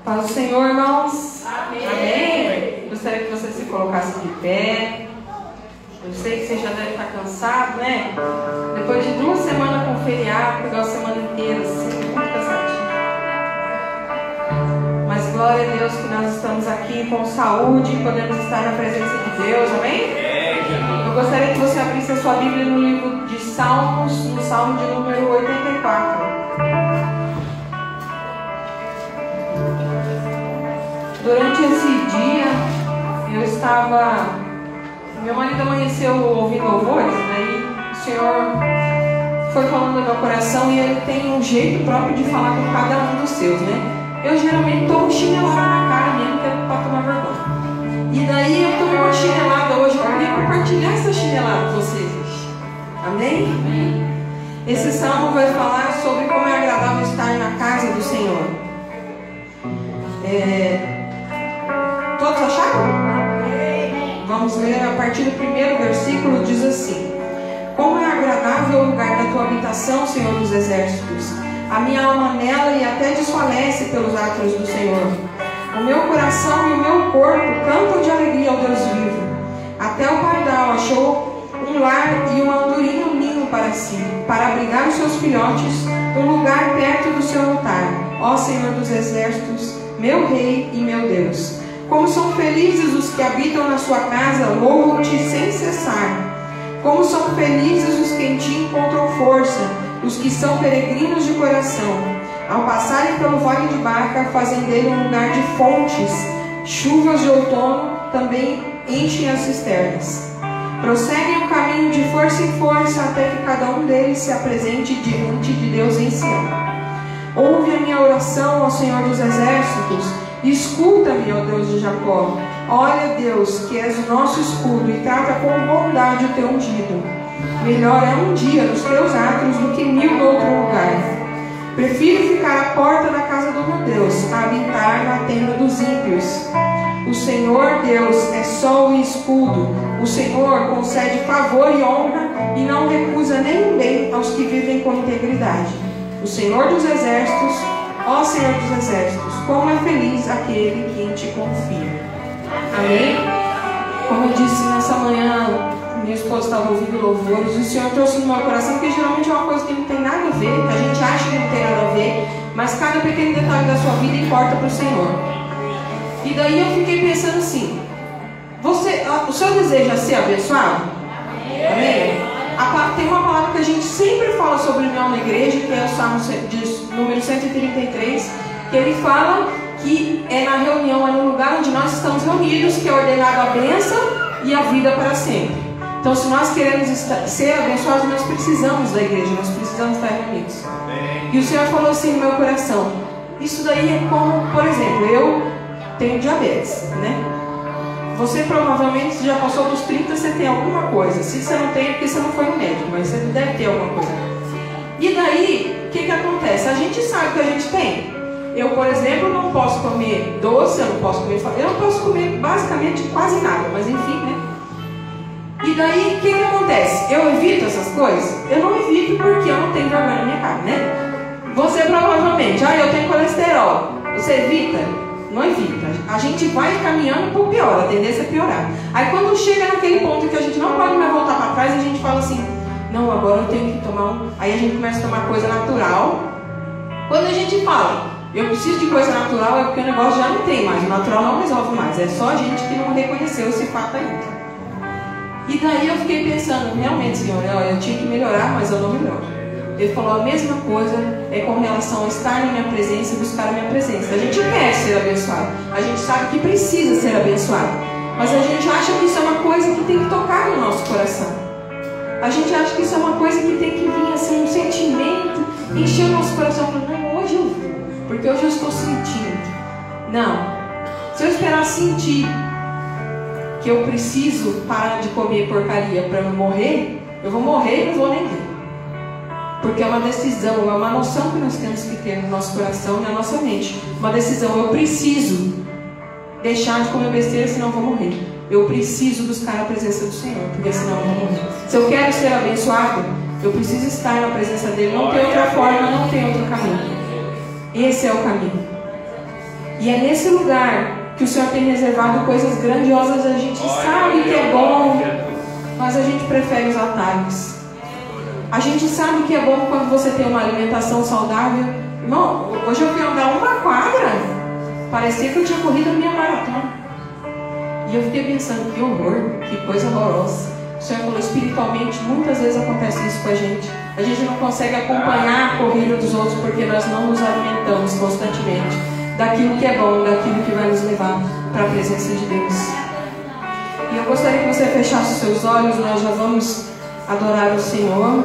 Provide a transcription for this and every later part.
Paz do Senhor, irmãos. Amém. Amém. Gostaria que você se colocasse de pé. Eu sei que você já deve estar cansado, né? Depois de 2 semanas com feriado, pegar a semana inteira, assim, muito cansativo. Mas glória a Deus que nós estamos aqui com saúde e podemos estar na presença de Deus, amém? Eu gostaria que você abrisse a sua Bíblia no livro de Salmos, no Salmo de número 84. Durante esse dia, eu estava... Meu marido amanheceu ouvindo louvores, daí o Senhor foi falando no meu coração e Ele tem um jeito próprio de falar com cada um dos seus, né? Eu geralmente tomo chinelada na cara mesmo, que é para tomar vergonha. E daí eu tomei uma chinelada hoje, eu queria compartilhar essa chinelada com vocês. Amém? Amém. Esse salmo vai falar sobre como é agradável estar na casa do Senhor. Todos acharam? Vamos ler a partir do primeiro versículo, diz assim: Como é agradável o lugar da tua habitação, Senhor dos exércitos. A minha alma nela e até desfalece pelos atos do Senhor. O meu coração e o meu corpo cantam de alegria ao Deus vivo. Até o pardal achou um lar e uma andorinha um ninho para si, para abrigar os seus filhotes, um lugar perto do seu altar. Ó Senhor dos exércitos, meu Rei e meu Deus. Como são felizes os que habitam na sua casa, louvam-te sem cessar. Como são felizes os que em ti encontram força, os que são peregrinos de coração. Ao passarem pelo vale de Baca, fazem dele um lugar de fontes. Chuvas de outono também enchem as cisternas. Prosseguem o caminho de força em força, até que cada um deles se apresente diante de Deus em Sião. Ouve a minha oração, ó Senhor dos exércitos. Escuta-me, ó Deus de Jacó. Olha, Deus, que és o nosso escudo, e trata com bondade o teu ungido. Melhor é um dia nos teus atos do que 1000 no outro lugar. Prefiro ficar à porta da casa do meu Deus, a habitar na tenda dos ímpios. O Senhor Deus é sol e escudo. O Senhor concede favor e honra, e não recusa nenhum bem aos que vivem com integridade. O Senhor dos exércitos, ó Senhor dos exércitos, como é feliz aquele que em ti confia. Amém? Como eu disse nessa manhã, minha esposa estava ouvindo louvores, e o Senhor trouxe no meu coração, porque geralmente é uma coisa que não tem nada a ver, que a gente acha que não tem nada a ver, mas cada pequeno detalhe da sua vida importa para o Senhor. E daí eu fiquei pensando assim, o seu desejo é ser abençoado? Amém? Tem uma palavra que a gente sempre fala sobre união na igreja, que é o Salmo de número 133, que ele fala que é na reunião, é no lugar onde nós estamos reunidos, que é ordenado a bênção e a vida para sempre. Então, se nós queremos ser abençoados, nós precisamos da igreja, nós precisamos estar reunidos. E o Senhor falou assim no meu coração, isso daí é como, por exemplo, eu tenho diabetes, né? Você provavelmente já passou dos 30, você tem alguma coisa. Se você não tem, é porque você não foi no médico, mas você deve ter alguma coisa. E daí, o que acontece? A gente sabe que a gente tem. Eu, por exemplo, não posso comer doce, eu não posso comer basicamente quase nada, mas enfim, né? E daí, o que acontece? Eu evito essas coisas? Eu não evito porque eu não tenho vergonha na minha cara, né? Você provavelmente, eu tenho colesterol. Você evita? Não evita. A gente vai caminhando para o pior, a tendência é piorar. Aí quando chega naquele ponto que a gente não pode mais voltar para trás, a gente fala assim, não, agora eu tenho que tomar Aí a gente começa a tomar coisa natural. Quando a gente fala, eu preciso de coisa natural, é porque o negócio já não tem mais. O natural não resolve mais. É só a gente que não reconheceu esse fato ainda. E daí eu fiquei pensando, realmente, Senhor, eu tinha que melhorar, mas eu não melhoro. Ele falou a mesma coisa com relação a estar na minha presença e buscar a minha presença. A gente quer ser abençoado. A gente sabe que precisa ser abençoado. Mas a gente acha que isso é uma coisa que tem que tocar no nosso coração. A gente acha que isso é uma coisa que tem que vir assim, um sentimento, encher o nosso coração. Não, hoje eu vou, porque hoje eu estou sentindo. Não. Se eu esperar sentir que eu preciso parar de comer porcaria para não morrer, eu vou morrer e não vou nem ver. Porque é uma decisão, é uma noção que nós temos que ter no nosso coração e na nossa mente. Uma decisão, eu preciso deixar de comer besteira, senão eu vou morrer. Eu preciso buscar a presença do Senhor, porque senão eu vou morrer. Se eu quero ser abençoado, eu preciso estar na presença dele. Não tem outra forma, não tem outro caminho. Esse é o caminho. E é nesse lugar que o Senhor tem reservado coisas grandiosas. A gente sabe que é bom, mas a gente prefere os atalhos. A gente sabe que é bom quando você tem uma alimentação saudável. Irmão, hoje eu fui andar uma quadra, parecia que eu tinha corrido a minha maratona. E eu fiquei pensando, que horror, que coisa horrorosa. O Senhor falou, espiritualmente, muitas vezes acontece isso com a gente. A gente não consegue acompanhar a corrida dos outros porque nós não nos alimentamos constantemente daquilo que é bom, daquilo que vai nos levar para a presença de Deus. E eu gostaria que você fechasse os seus olhos. Nós já vamos adorar o Senhor.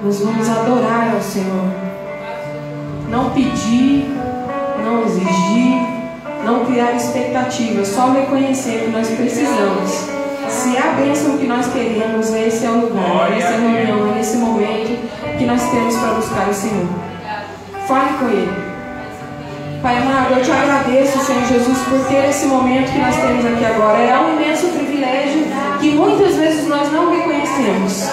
Nós vamos adorar ao Senhor. Não pedir, não exigir, não criar expectativas, só reconhecer que nós precisamos. Se é a bênção que nós queremos, esse é o lugar, essa é a reunião, é esse momento que nós temos para buscar o Senhor. Fale com Ele. Pai amado, eu te agradeço, Senhor Jesus, por ter esse momento que nós temos aqui agora. É um imenso privilégio que muitas vezes nós não reconhecemos.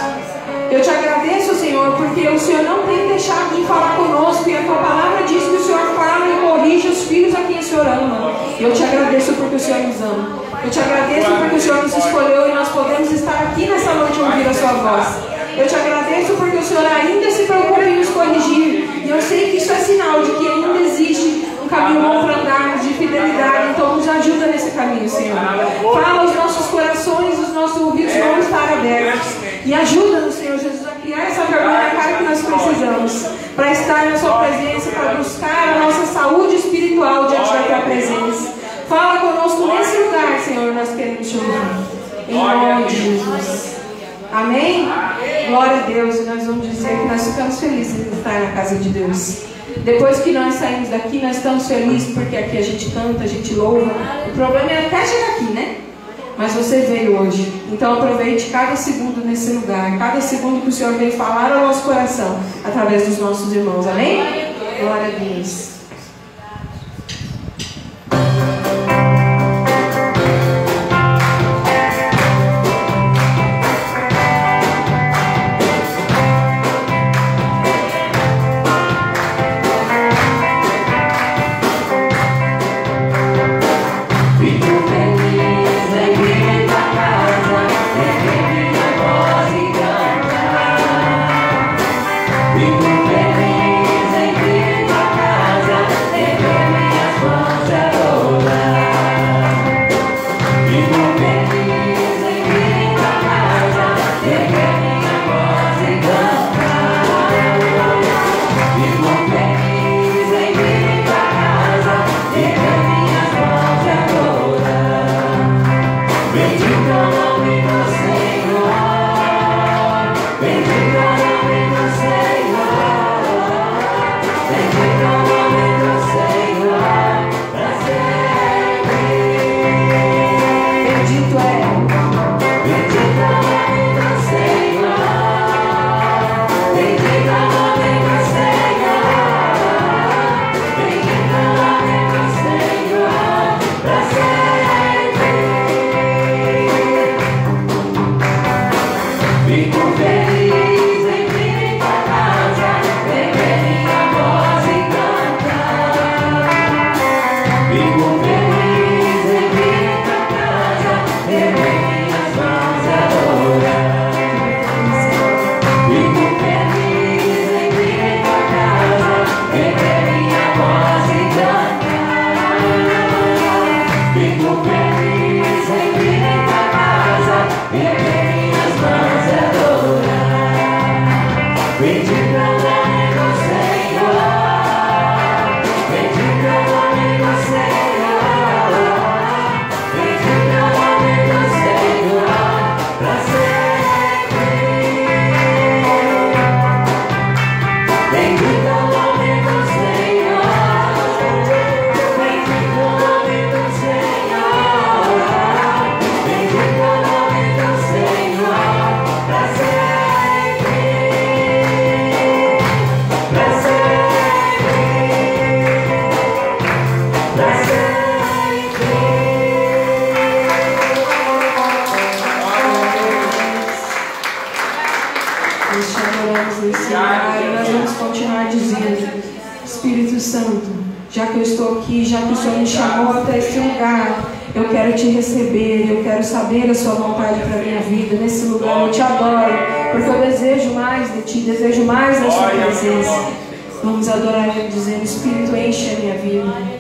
Eu te agradeço, Senhor, porque o Senhor não tem deixado de falar conosco, e a tua palavra diz que o Senhor fala e corrige os filhos a quem o Senhor ama. Eu te agradeço porque o Senhor nos ama. Eu te agradeço porque o Senhor nos escolheu e nós podemos estar aqui nessa noite e ouvir a sua voz. Eu te agradeço porque o Senhor ainda se preocupa em nos corrigir. E eu sei que isso é sinal de que ainda existe um caminho bom para andar, de fidelidade. Então nos ajuda nesse caminho, Senhor. Fala os nossos corações, os nossos ouvidos vão estar abertos. E ajuda-nos, Senhor Jesus, a criar essa vergonha na cara que nós precisamos, para estar na sua presença, para buscar a nossa saúde espiritual diante da tua presença. Fala conosco nesse lugar, Senhor, nós queremos te ouvir. Em nome de Jesus. Amém? Glória a Deus. E nós vamos dizer que nós ficamos felizes em estar na casa de Deus. Depois que nós saímos daqui, nós estamos felizes porque aqui a gente canta, a gente louva. O problema é até chegar aqui, né? Mas você veio hoje. Então aproveite cada segundo nesse lugar, cada segundo que o Senhor veio falar ao nosso coração, através dos nossos irmãos. Amém? Glória a Deus. Nós te adoramos nesse lugar e nós vamos continuar dizendo: Espírito Santo, já que eu estou aqui, já que o Senhor me chamou até esse lugar, eu quero te receber, eu quero saber a sua vontade para a minha vida. Nesse lugar eu te adoro, porque eu desejo mais de ti, desejo mais da sua presença. Vamos adorar Ele dizendo: Espírito, enche a minha vida.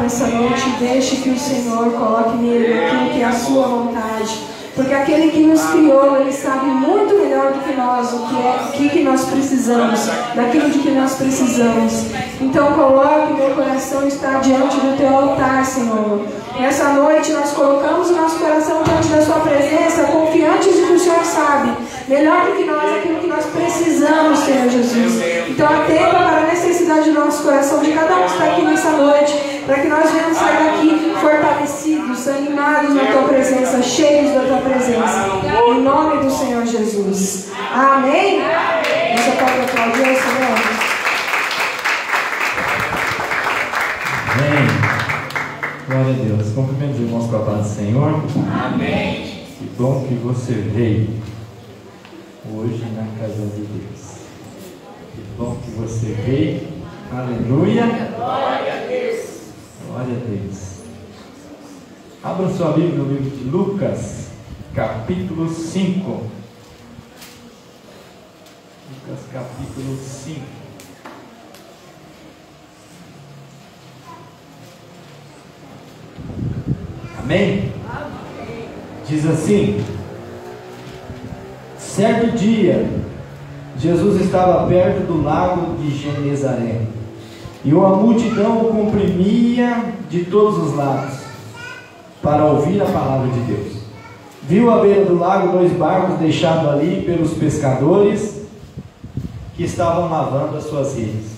Nessa noite, deixe que o Senhor coloque nele aquilo que é a sua vontade, porque aquele que nos criou, ele sabe muito melhor do que nós o que nós precisamos, daquilo de que nós precisamos. Então coloque meu coração está diante do teu altar, Senhor. Nessa noite nós colocamos o nosso coração diante da sua presença, confiantes de que o Senhor sabe melhor do que nós aquilo que nós precisamos, Senhor Jesus. Então atenda para a necessidade do nosso coração, de cada um que está aqui nessa noite, para que nós venhamos sair daqui fortalecidos, animados na tua presença, cheios da tua presença, em nome do Senhor Jesus. Amém? Você pode aplaudir o Senhor? Amém. Glória a Deus. Cumprimento os irmãos com a paz do Senhor. Amém. Que bom que você veio hoje na casa de Deus. Que bom que você veio. Aleluia. Glória a Deus. Glória a Deus. Abra sua Bíblia no livro de Lucas, capítulo 5. Lucas, capítulo 5. Amém? Diz assim: certo dia, Jesus estava perto do lago de Genezaré, e a multidão o comprimia de todos os lados, para ouvir a palavra de Deus. Viu à beira do lago 2 barcos deixados ali pelos pescadores, que estavam lavando as suas redes.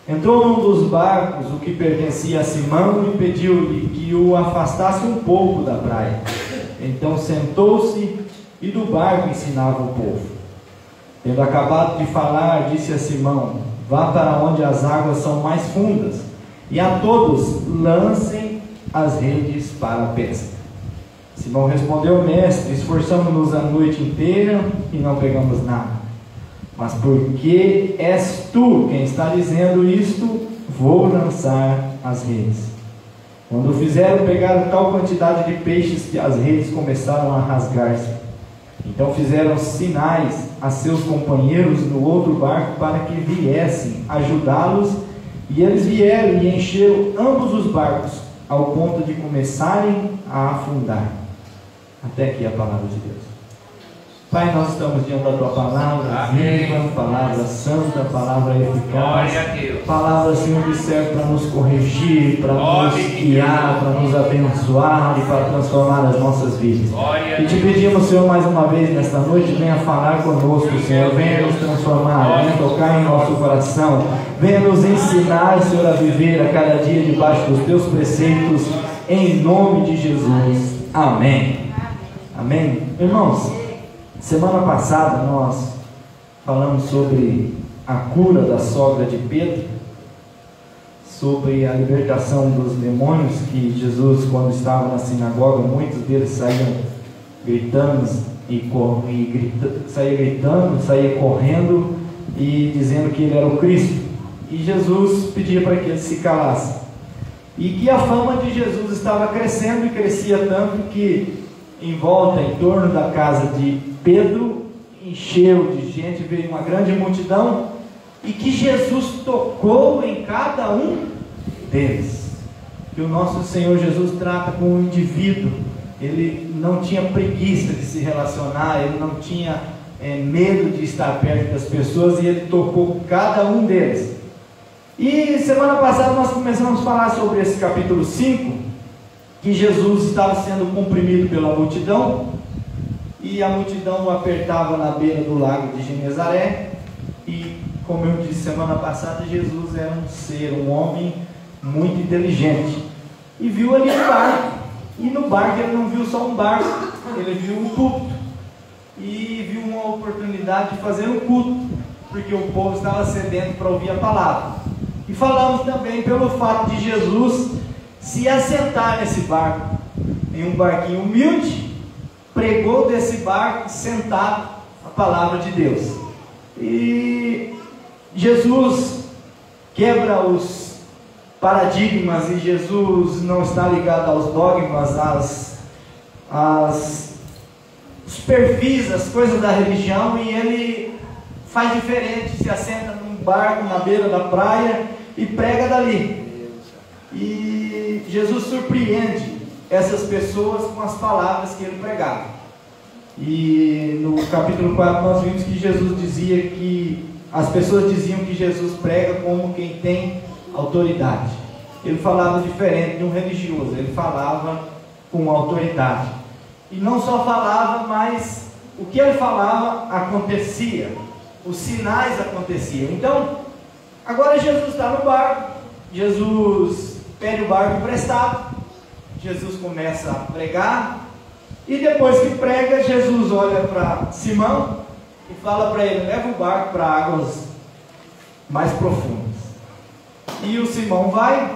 Entrou num dos barcos, o que pertencia a Simão, e pediu-lhe que o afastasse um pouco da praia. Então sentou-se e do barco ensinava o povo. Tendo acabado de falar, disse a Simão: vá para onde as águas são mais fundas, e a todos lancem as redes para a pesca. Simão respondeu: mestre, esforçamos-nos a noite inteira e não pegamos nada. Mas porque és tu quem está dizendo isto, vou lançar as redes. Quando o fizeram, pegaram tal quantidade de peixes que as redes começaram a rasgar-se. Então fizeram sinais a seus companheiros no outro barco para que viessem ajudá-los, e eles vieram e encheram ambos os barcos, ao ponto de começarem a afundar. Até aqui a palavra de Deus. Pai, nós estamos diante da Tua palavra viva, palavra santa, palavra eficaz, palavra, Senhor, que serve para nos corrigir, para nos guiar, para nos abençoar e para transformar as nossas vidas. E te pedimos, Senhor, mais uma vez nesta noite, venha falar conosco, Senhor, venha nos transformar, venha tocar em nosso coração, venha nos ensinar, Senhor, a viver a cada dia debaixo dos Teus preceitos, em nome de Jesus. Amém. Amém. Irmãos, semana passada nós falamos sobre a cura da sogra de Pedro, sobre a libertação dos demônios, que Jesus, quando estava na sinagoga, muitos deles saíam gritando saía correndo e dizendo que ele era o Cristo, e Jesus pedia para que eles se calassem, e que a fama de Jesus estava crescendo, e crescia tanto que em volta, em torno da casa de Pedro, encheu de gente, veio uma grande multidão, e que Jesus tocou em cada um deles. Que o nosso Senhor Jesus trata com o indivíduo. Ele não tinha preguiça de se relacionar, ele não tinha medo de estar perto das pessoas, e ele tocou cada um deles. E semana passada nós começamos a falar sobre esse capítulo 5, que Jesus estava sendo comprimido pela multidão, e a multidão o apertava na beira do lago de Genezaré, e como eu disse semana passada, Jesus era um homem muito inteligente, e viu ali um barco, e no barco ele não viu só um barco, ele viu um púlpito, e viu uma oportunidade de fazer um culto, porque o povo estava sedento para ouvir a palavra. E falamos também pelo fato de Jesus se assentar nesse barco, em um barquinho humilde, pregou desse barco sentado a palavra de Deus. E Jesus quebra os paradigmas, e Jesus não está ligado aos dogmas, os perfis, as coisas da religião, e ele faz diferente, se assenta num barco na beira da praia e prega dali. E Jesus surpreende essas pessoas com as palavras que ele pregava. E no capítulo 4 nós vimos que Jesus dizia que as pessoas diziam que Jesus prega como quem tem autoridade. Ele falava diferente de um religioso, ele falava com autoridade. E não só falava, mas o que ele falava acontecia, os sinais aconteciam. Então, agora Jesus está no barco, Jesus pede o barco emprestado, Jesus começa a pregar, e depois que prega, Jesus olha para Simão e fala para ele: leva o barco para águas mais profundas. E o Simão vai,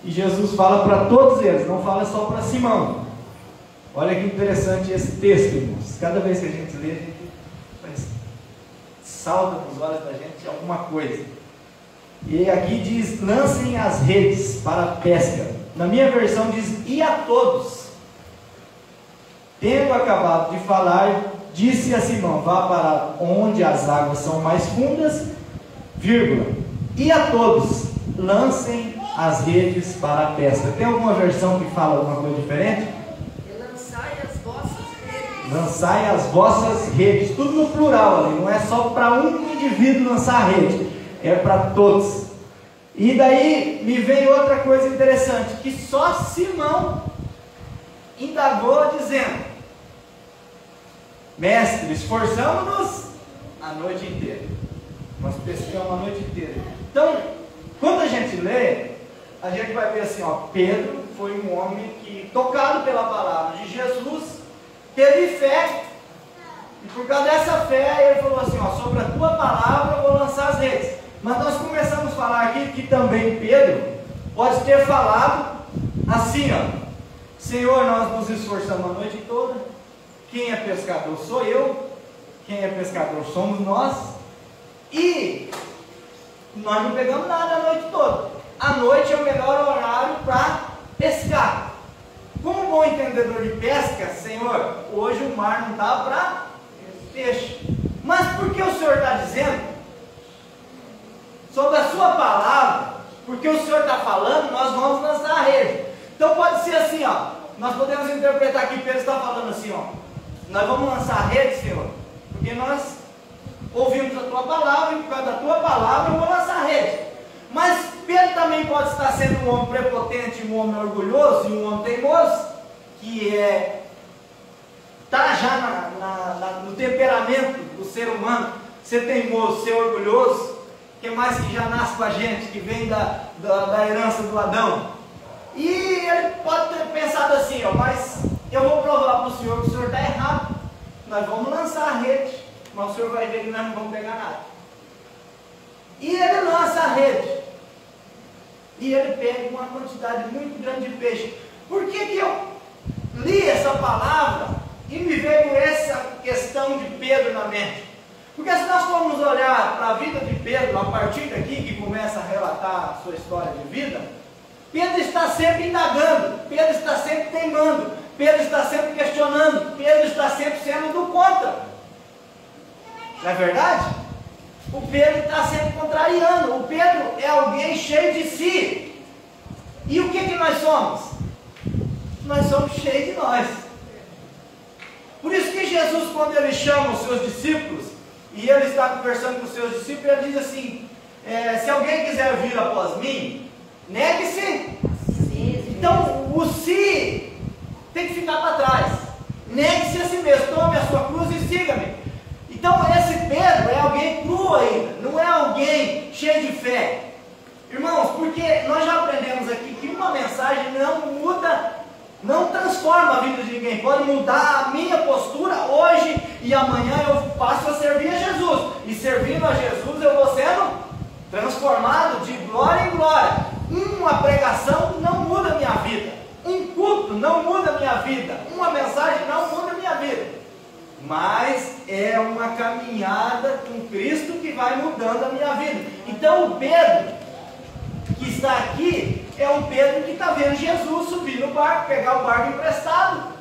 e Jesus fala para todos eles, não fala só para Simão. Olha que interessante esse texto, irmãos. Cada vez que a gente lê, salta nos olhos da gente alguma coisa. E aqui diz: lancem as redes para a pesca. Na minha versão diz: e a todos. Tendo acabado de falar, disse a Simão: vá para onde as águas são mais fundas, vírgula, e a todos lancem as redes para a pesca. Tem alguma versão que fala alguma coisa diferente? Lançai as vossas redes, tudo no plural ali, não é só para um indivíduo lançar a rede, é para todos. E daí me veio outra coisa interessante, que só Simão indagou dizendo: mestre, esforçamos-nos a noite inteira. Nós pescamos a noite inteira. Então, quando a gente lê, a gente vai ver assim, ó, Pedro foi um homem que, tocado pela palavra de Jesus, teve fé, e por causa dessa fé, ele falou assim, ó, sobre a tua palavra eu vou lançar as redes. Mas nós começamos a falar aqui que também Pedro pode ter falado assim, ó, Senhor, nós nos esforçamos a noite toda, quem é pescador sou eu, quem é pescador somos nós, e nós não pegamos nada a noite toda. A noite é o melhor horário para pescar. Como bom entendedor de pesca, Senhor, hoje o mar não está para peixe. Mas por que o Senhor está dizendo? Sobre a sua palavra, porque o Senhor está falando, nós vamos lançar a rede. Então pode ser assim, ó, nós podemos interpretar que Pedro está falando assim, ó, nós vamos lançar a rede, Senhor, porque nós ouvimos a tua palavra, e por causa da tua palavra eu vou lançar a rede. Mas Pedro também pode estar sendo um homem prepotente, um homem orgulhoso e um homem teimoso, que está já no temperamento do ser humano, ser teimoso, ser orgulhoso, que mais que já nasce com a gente, que vem da herança do Adão. E ele pode ter pensado assim, ó, mas eu vou provar para o Senhor que o Senhor está errado, nós vamos lançar a rede, mas o Senhor vai ver que nós não vamos pegar nada. E ele lança a rede, e ele pega uma quantidade muito grande de peixe. Por que eu li essa palavra e me veio essa questão de Pedro na mente? Porque se nós formos olhar para a vida de Pedro, a partir daqui que começa a relatar a sua história de vida, Pedro está sempre indagando, Pedro está sempre teimando, Pedro está sempre questionando, Pedro está sempre sendo do contra. Não é verdade? O Pedro está sempre contrariando. O Pedro é alguém cheio de si. E o que nós somos? Nós somos cheios de nós. Por isso que Jesus, quando ele chama os seus discípulos, e ele está conversando com os seus discípulos, ele diz assim, se alguém quiser vir após mim, negue-se. Então, o si tem que ficar para trás. Negue-se a si mesmo, tome a sua cruz e siga-me. Então, esse Pedro é alguém cru ainda, não é alguém cheio de fé. Irmãos, porque nós já aprendemos aqui que uma mensagem não muda, não transforma a vida de ninguém. Pode mudar a minha postura hoje e amanhã eu passo a servir a Jesus. E servindo a Jesus eu vou sendo transformado de glória em glória. Uma pregação não muda a minha vida. Um culto não muda a minha vida. Uma mensagem não muda a minha vida. Mas é uma caminhada com Cristo que vai mudando a minha vida. Então o Pedro que está aqui é um Pedro que está vendo Jesus subir no barco, pegar o barco emprestado,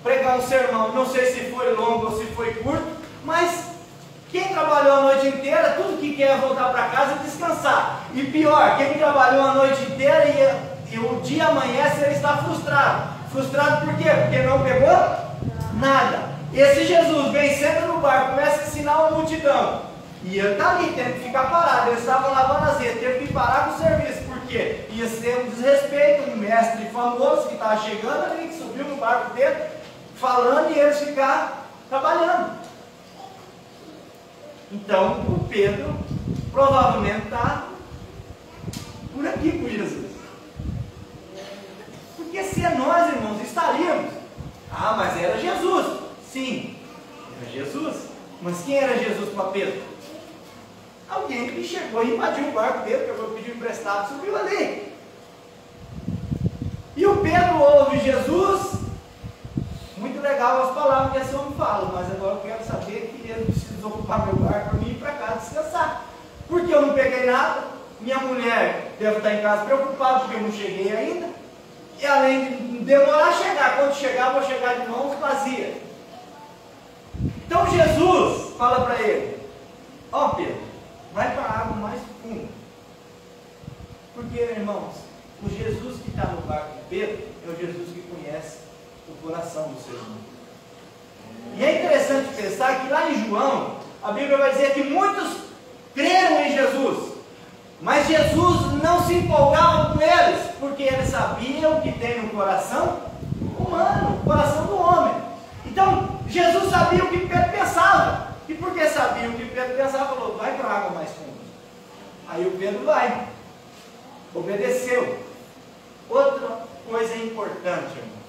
pregar um sermão, não sei se foi longo ou se foi curto, mas quem trabalhou a noite inteira, tudo que quer é voltar para casa e descansar. E pior, quem trabalhou a noite inteira e o dia amanhece, ele está frustrado. Frustrado por quê? Porque não pegou nada. Esse Jesus vem, senta no barco, começa a ensinar uma multidão. E ele está ali, tendo que ficar parado. Eles estavam lavando as redes, teve que parar com o serviço. Por quê? Ia ser um desrespeito, um mestre famoso que estava chegando ali, que subiu no barco dele, falando e eles ficaram trabalhando. Então, o Pedro provavelmente está por aqui com Jesus. Porque se nós, irmãos, estaríamos... Ah, mas era Jesus. Sim, era Jesus. Mas quem era Jesus para Pedro? Alguém que chegou e invadiu o barco dele, pegou, pediu emprestado, subiu ali. E o Pedro ouve Jesus. Muito legal as palavras que esse homem fala, mas agora eu quero saber que ele precisa desocupar meu barco para mim ir para casa descansar. Porque eu não peguei nada, minha mulher deve estar em casa preocupada porque eu não cheguei ainda. E além de demorar a chegar, quando chegar, eu vou chegar de mãos vazias. Então Jesus fala para ele: ó Pedro, vai para a água mais funda. Porque, irmãos, o Jesus que está no barco de Pedro é o Jesus que conhece o coração do ser humano. E é interessante pensar que lá em João, a Bíblia vai dizer que muitos creram em Jesus, mas Jesus não se empolgava com eles, porque eles sabiam o que tem no coração humano, o coração do homem. Então, Jesus sabia o que Pedro pensava, e porque sabia o que Pedro pensava, falou: vai para a água mais funda. Aí o Pedro vai, obedeceu. Outra coisa importante, irmão,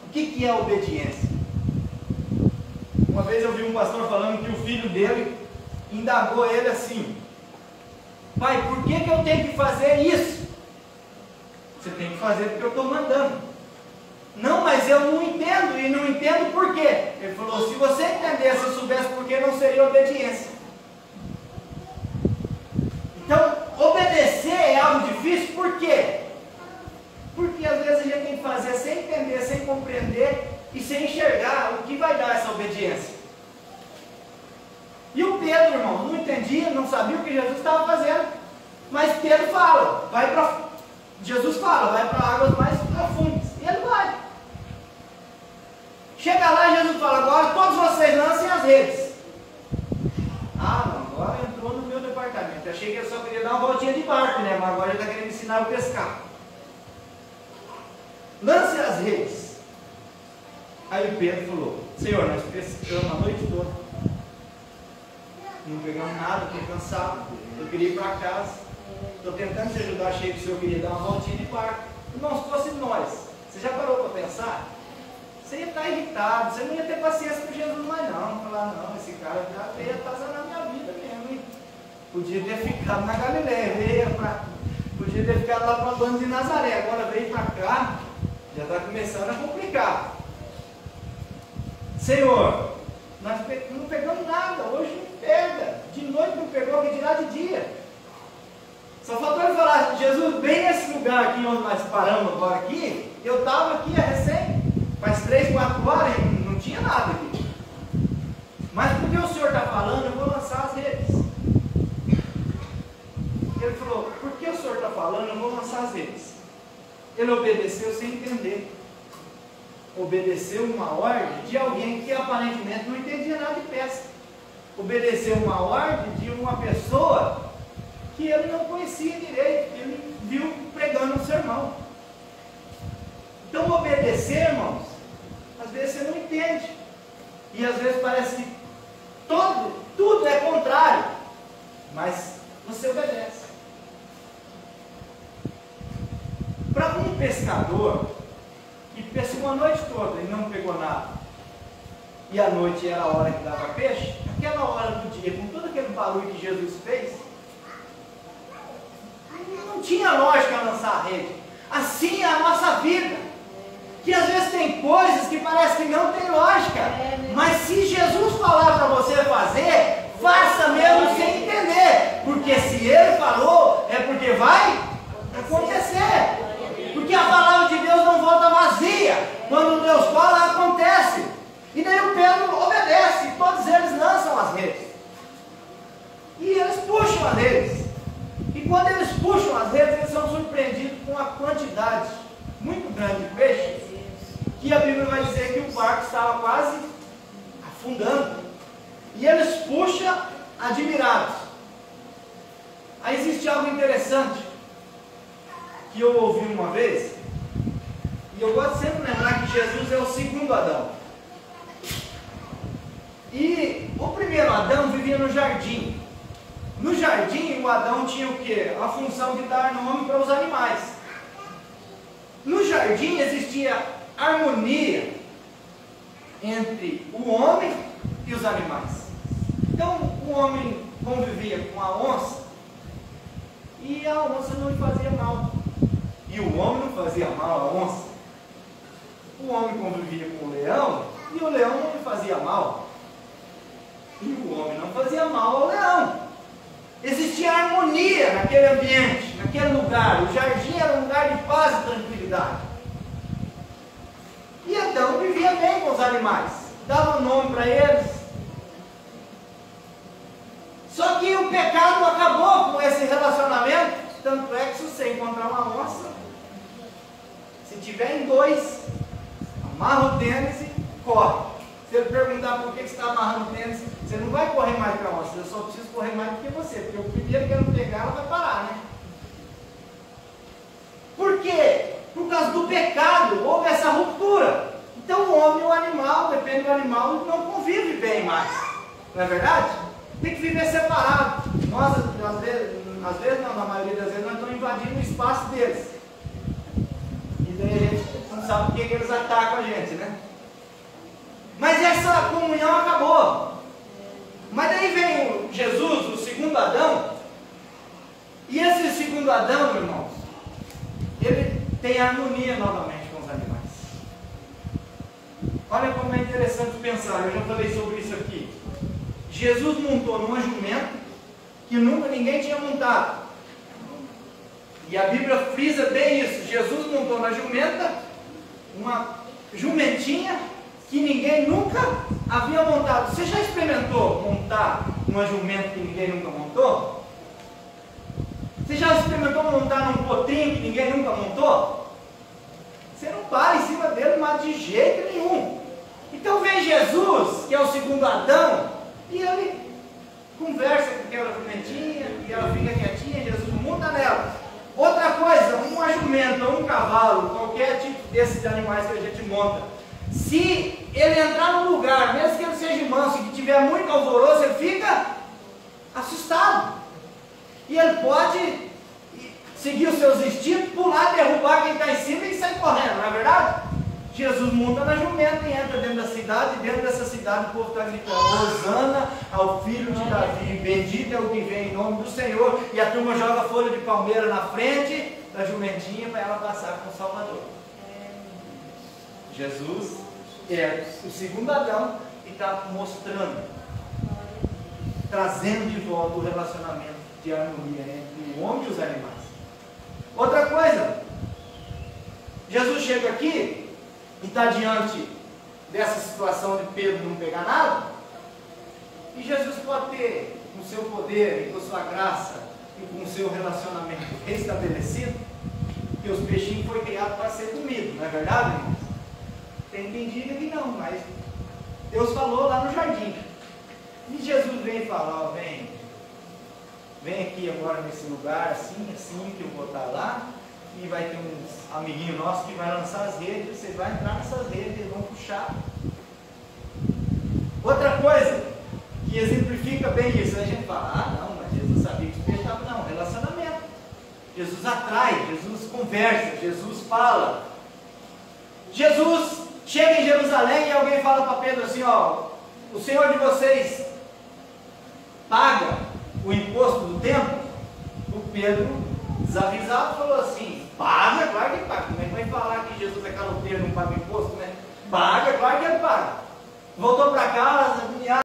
o que é obediência? Uma vez eu vi um pastor falando que o filho dele indagou ele assim: pai, por que eu tenho que fazer isso? Você tem que fazer porque eu estou mandando. Não, mas eu não entendo, e não entendo por quê. Ele falou: se você entendesse e soubesse por quê, não seria obediência. Então, obedecer é algo difícil, por quê? Porque às vezes a gente tem que fazer sem entender, sem compreender e sem enxergar o que vai dar essa obediência. E o Pedro, irmão, não entendia, não sabia o que Jesus estava fazendo, mas Pedro fala, Jesus fala, vai para águas mais profundas, e ele vai. Chega lá e Jesus fala: agora todos vocês lancem as redes. Ah, não, agora entrou no meu departamento. Eu achei que ele só queria dar uma voltinha de barco, né? Mas agora ele está querendo ensinar a pescar. Lance as redes. Aí o Pedro falou: Senhor, nós pescamos a noite toda, não pegamos nada, estou cansado, eu queria ir para casa, estou tentando te ajudar, achei que o Senhor queria dar uma voltinha de barco. Irmão, se fosse nós, você já parou para pensar? Você ia estar irritado, você não ia ter paciência com Jesus mais não. Falar: não, esse cara já veio atazanar minha vida mesmo, hein? Podia ter ficado na Galileia, podia ter ficado lá para a banda de Nazaré, agora veio para cá, já está começando a complicar. Senhor, nós não pegamos nada, hoje não pega, de noite não pegou, que dirá de dia. Só faltou ele falar: Jesus, bem nesse lugar aqui onde nós paramos agora aqui, eu estava aqui recém, faz 3, 4 horas e não tinha nada aqui. Mas porque o Senhor está falando, eu vou lançar as redes. Ele falou: por que o Senhor está falando, eu vou lançar as redes. Ele obedeceu sem entender. Obedeceu uma ordem de alguém que aparentemente não entendia nada de pesca. Obedeceu uma ordem de uma pessoa que ele não conhecia direito, ele viu pregando um sermão. Então, obedecer, irmãos, às vezes você não entende, e às vezes parece que tudo é contrário, mas você obedece. Para um pescador que pescou a noite toda e não pegou nada, e a noite era a hora que dava peixe, aquela hora do dia, com todo aquele barulho que Jesus fez, não tinha lógica lançar a rede. Assim é a nossa vida, que às vezes tem coisas que parece que não tem lógica, mas se Jesus falar para você fazer, faça mesmo sem entender, porque se Ele falou, é porque vai acontecer. Porque a palavra de Deus não volta vazia. Quando Deus fala, acontece. E daí o Pedro obedece. E todos eles lançam as redes. E eles puxam as redes. E quando eles puxam as redes, eles são surpreendidos com a quantidade muito grande de peixes, que a Bíblia vai dizer que o barco estava quase afundando. E eles puxam admirados. Aí existe algo interessante que eu ouvi uma vez, e eu gosto sempre de lembrar que Jesus é o segundo Adão. E o primeiro Adão vivia no jardim. No jardim, o Adão tinha o quê? A função de dar nome para os animais. No jardim existia harmonia entre o homem e os animais. Então, o homem convivia com a onça, e a onça não lhe fazia mal. E o homem não fazia mal à onça. O homem convivia com o leão, e o leão não lhe fazia mal. E o homem não fazia mal ao leão. Existia harmonia naquele ambiente, naquele lugar. O jardim era um lugar de paz e tranquilidade. E Adão vivia bem com os animais, dava nome para eles. Só que o pecado acabou com esse relacionamento. Tanto é que se você encontrar uma onça, se tiver em 2, amarra o tênis e corre. Se ele perguntar por que você está amarrando o tênis, você não vai correr mais que a onça, eu só preciso correr mais do que você, porque o primeiro que eu não pegar, ela vai parar, né? Por quê? Por causa do pecado, houve essa ruptura. Então o homem e o animal, depende do animal, não convive bem mais. Não é verdade? Tem que viver separado. Nós, às vezes não, na maioria das vezes, nós estamos invadindo o espaço deles. E daí a gente não sabe por que eles atacam a gente, né? Mas essa comunhão acabou. Mas daí vem o Jesus, o segundo Adão. E esse segundo Adão, meus irmãos, ele tem harmonia novamente com os animais. Olha como é interessante pensar, eu já falei sobre isso aqui. Jesus montou numa jumenta que nunca ninguém tinha montado. E a Bíblia frisa bem isso. Jesus montou na jumenta uma jumentinha que ninguém nunca havia montado. Você já experimentou montar uma jumenta que ninguém nunca montou? Você já experimentou montar num potrinho que ninguém nunca montou? Você não para em cima dele, mas de jeito nenhum. Então vem Jesus, que é o segundo Adão, e ele conversa com aquela jumentinha, e ela fica quietinha, Jesus monta nela. Outra coisa, uma jumenta, um cavalo, qualquer tipo desses animais que a gente monta, se ele entrar num lugar, mesmo que ele seja manso e que tiver muito alvoroço, ele fica assustado. E ele pode seguir os seus instintos, pular, derrubar quem está em cima e sair correndo, não é verdade? Jesus monta na jumenta e entra dentro da cidade, e dentro dessa cidade o povo está gritando: Hosana ao filho de Davi, bendito é o que vem em nome do Senhor, e a turma joga folha de palmeira na frente da jumentinha para ela passar com o Salvador. Jesus é o segundo Adão e está mostrando, trazendo de volta o relacionamento de harmonia entre o homem e os animais. Outra coisa, Jesus chega aqui e está diante dessa situação de Pedro não pegar nada, e Jesus pode ter, com o seu poder e com a sua graça e com o seu relacionamento restabelecido, que os peixinhos foram criados para ser comidos, não é verdade, irmãos? Tem quem diga que não, mas Deus falou lá no jardim. E Jesus vem e fala: ó, vem aqui agora nesse lugar, assim, que eu vou estar lá, e vai ter uns amiguinhos nossos que vai lançar as redes, você vai entrar nessas redes, eles vão puxar. Outra coisa que exemplifica bem isso, a gente fala: ah não, mas Jesus sabia que os peixes estavam. Não, relacionamento. Jesus atrai, Jesus conversa, Jesus fala. Jesus chega em Jerusalém e alguém fala para Pedro assim: ó, o Senhor de vocês paga o imposto do templo? O Pedro, desavisado, falou assim: paga, claro que paga. Como é que vai falar que Jesus é caloteiro e não paga imposto, né? Paga, claro que ele paga. Voltou para casa, agoniado.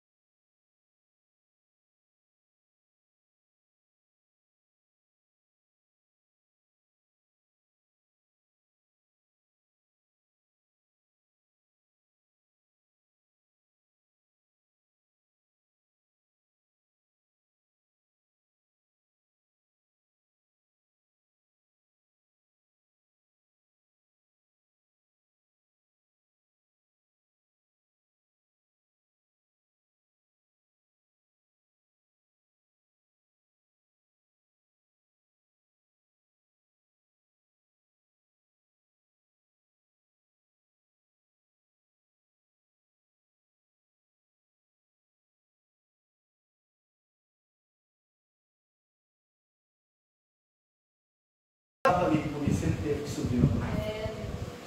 Ali, por isso ele teve que subir no mar.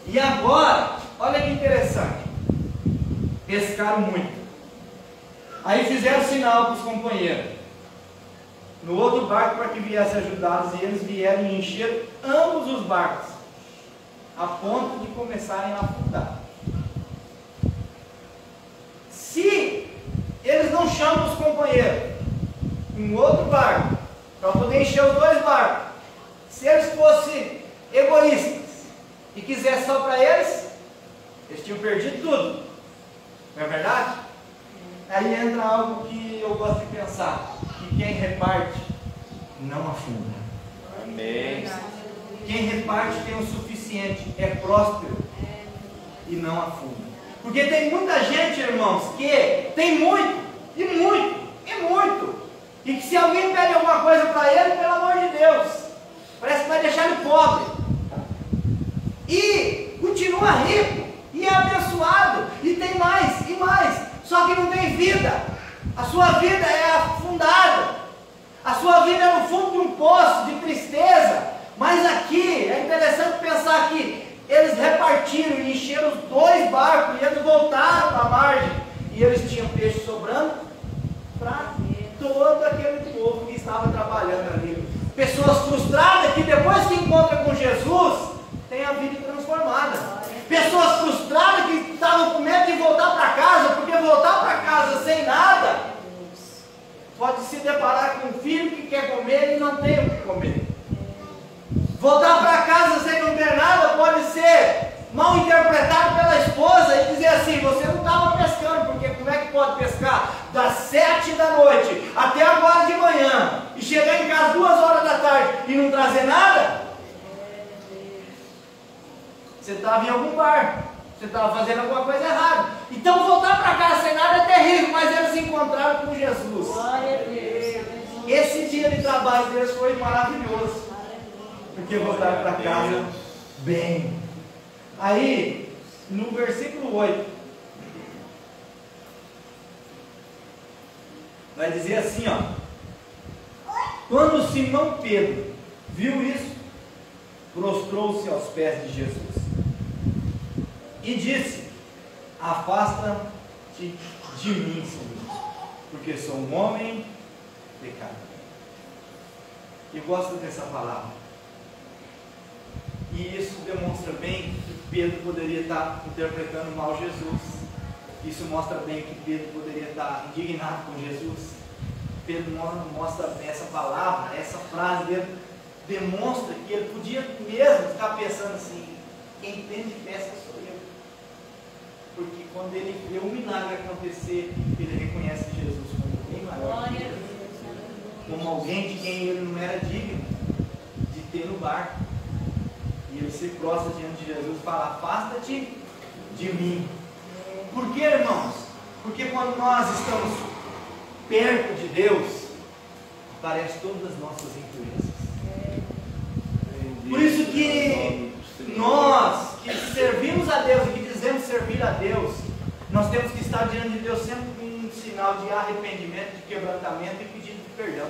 E agora, olha que interessante, pescaram muito, aí fizeram sinal para os companheiros no outro barco para que viessem ajudá-los, e eles vieram e encheram ambos os barcos a ponto de começarem a afundar. Se eles não chamam os companheiros em outro barco para poder encher os dois barcos, se eles fossem egoístas e quisessem só para eles, eles tinham perdido tudo. Não é verdade? Aí entra algo que eu gosto de pensar: que quem reparte não afunda. Amém. Quem reparte tem o suficiente, é próspero e não afunda. Porque tem muita gente, irmãos, que tem muito, e muito, e muito. E que se alguém pede alguma coisa para ele, pelo amor de Deus, parece que vai deixar ele pobre. E continua rico, e é abençoado, e tem mais, e mais. Só que não tem vida. A sua vida é afundada. A sua vida é no fundo de um poço de tristeza. Mas aqui, é interessante pensar que eles repartiram e encheram os 2 barcos, e eles voltaram para a margem. E eles tinham peixe sobrando para todo aquele povo que estava trabalhando ali. Pessoas frustradas que depois que encontram com Jesus, têm a vida transformada. Pessoas frustradas que estavam com medo de voltar para casa, porque voltar para casa sem nada, pode se deparar com um filho que quer comer e não tem o que comer. Voltar para casa sem não ter nada pode ser mal interpretado pela esposa e dizer assim: você não estava pescando, porque como é que pode pescar das 7 da noite até agora de manhã e chegar em casa 2 horas da tarde e não trazer nada? Você estava em algum bar, você estava fazendo alguma coisa errada. Então voltar para casa sem nada é terrível, mas eles se encontraram com Jesus. Esse dia de trabalho deles foi maravilhoso, porque voltaram para casa bem. Aí, no versículo 8, vai dizer assim, ó: quando Simão Pedro viu isso, prostrou-se aos pés de Jesus e disse: afasta-te de mim, Senhor, porque sou um homem pecador. Eu gosto dessa palavra. E isso demonstra bem que Pedro poderia estar interpretando mal Jesus. Isso mostra bem que Pedro poderia estar indignado com Jesus. Pedro mostra essa palavra, essa frase dele, demonstra que ele podia mesmo estar pensando assim: quem tem de pesca sou eu. Porque quando ele vê um milagre acontecer, ele reconhece Jesus como bem maior, como alguém de quem ele não era digno de ter no barco. E ele se prostra diante de Jesus e fala: afasta-te de mim. Por quê, irmãos? Porque quando nós estamos perto de Deus, aparecem todas as nossas impurezas. Por isso que nós que servimos a Deus e que dizemos servir a Deus, nós temos que estar diante de Deus sempre com um sinal de arrependimento, de quebrantamento e pedido de perdão.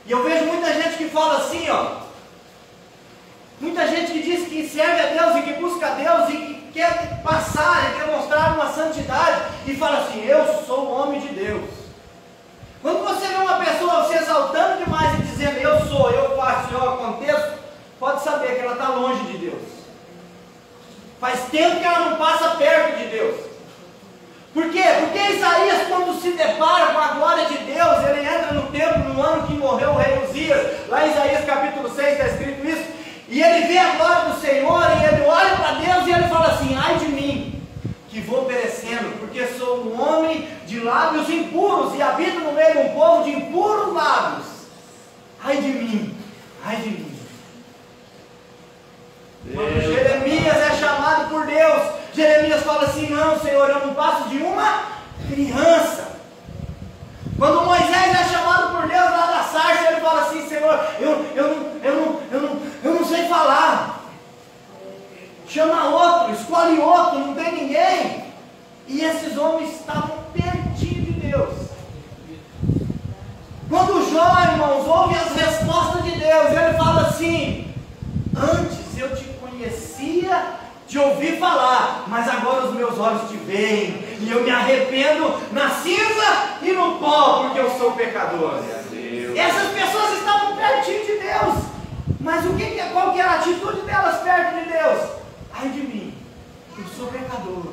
E eu vejo muita gente que fala assim, ó, muita gente que diz que serve a Deus e que busca a Deus e que quer passar e quer mostrar uma santidade e fala assim: eu sou o homem de Deus. Quando você vê uma pessoa se exaltando demais e dizendo eu sou, eu faço, eu aconteço, pode saber que ela está longe de Deus. Faz tempo que ela não passa perto de Deus. Por quê? Porque Isaías, quando se depara com a glória de Deus, ele entra no templo no ano que morreu o rei Uzias. Lá em Isaías capítulo 6 está escrito isso. E ele vê a glória do Senhor e ele olha para Deus e ele fala assim: ai de mim, que vou perecendo, porque sou um homem de lábios impuros e habito no meio de um povo de impuros lábios. Ai de mim, ai de mim. Quando Jeremias é chamado por Deus, Jeremias fala assim: não, Senhor, eu não passo de uma criança. Quando Moisés é chamado por Deus lá da sarça, ele fala assim: Senhor, eu não sei falar. Chama outro, escolhe outro, não tem ninguém. E esses homens estavam pertinho de Deus. Quando Jó, irmãos, ouve as respostas de Deus, ele fala assim: antes eu te conhecia de ouvir falar, mas agora os meus olhos te veem, e eu me arrependo na cinza e no pó, porque eu sou pecador. Essas pessoas estavam pertinho de Deus, mas qual que era a atitude delas perto de Deus? Ai de mim, eu sou pecador.